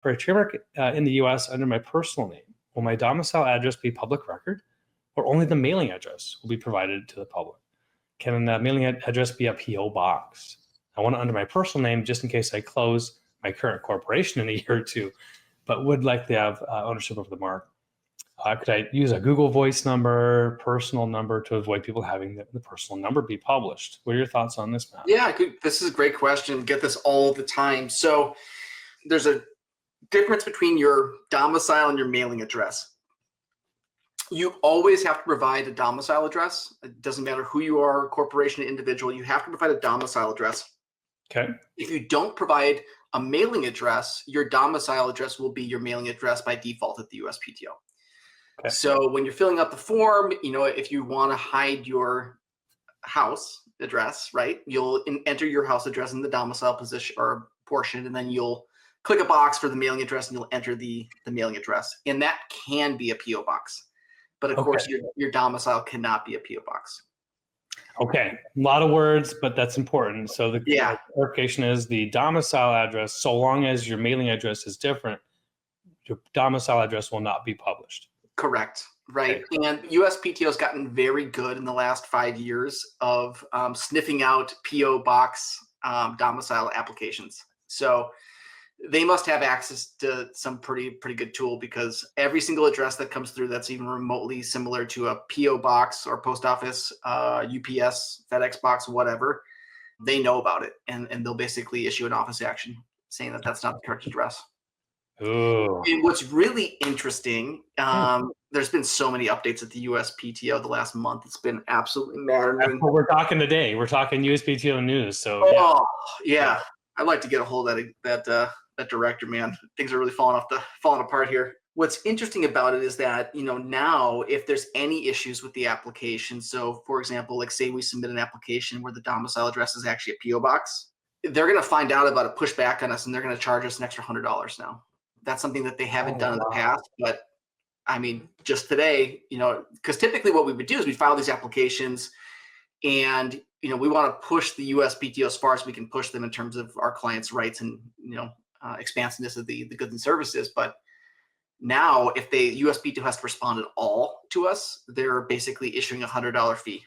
For a trademark in the US under my personal name, will my domicile address be public record, or only the mailing address will be provided to the public? Can a mailing address be a P.O. box? I want it under my personal name just in case I close my current corporation in a year or two, but would likely have ownership of the mark. Could I use a Google Voice number, personal number, to avoid people having the personal number be published? What are your thoughts on this, Matt? Yeah, this is a great question. Get this all the time. So there's a difference between your domicile and your mailing address. You always have to provide a domicile address. It doesn't matter who you are, corporation, individual, you have to provide a domicile address. Okay. If you don't provide a mailing address, your domicile address will be your mailing address by default at the USPTO. Okay. So when you're filling out the form, if you want to hide your house address, right, you'll enter your house address in the domicile position or portion, and then you'll click a box for the mailing address and you'll enter the mailing address. And that can be a P.O. box. But of course, your domicile cannot be a P.O. box. Okay, a lot of words, but that's important. So the clarification is the domicile address, so long as your mailing address is different, your domicile address will not be published. Correct, right. Okay. And USPTO has gotten very good in the last 5 years of sniffing out P.O. box domicile applications. So they must have access to some pretty good tool, because every single address that comes through that's even remotely similar to a P.O. box or post office, UPS, FedEx box, whatever, they know about it, and they'll basically issue an office action saying that that's not the correct address. Ooh. And what's really interesting, there's been so many updates at the USPTO the last month. It's been absolutely maddening. That's what we're talking today. We're talking USPTO news. So yeah. I'd like to get a hold of that director, man. Things are really falling apart here. What's interesting about it is that, now if there's any issues with the application, so for example, like say we submit an application where the domicile address is actually a P.O. box, they're going to find out about it, push back on us, and they're going to charge us an extra $100 now. That's something that they haven't done in the past. But I mean, just today, because typically what we would do is we file these applications, and we want to push the USPTO as far as we can push them in terms of our clients' rights and expansiveness of the goods and services. But now, if the USPTO has to respond at all to us, they're basically issuing a $100 fee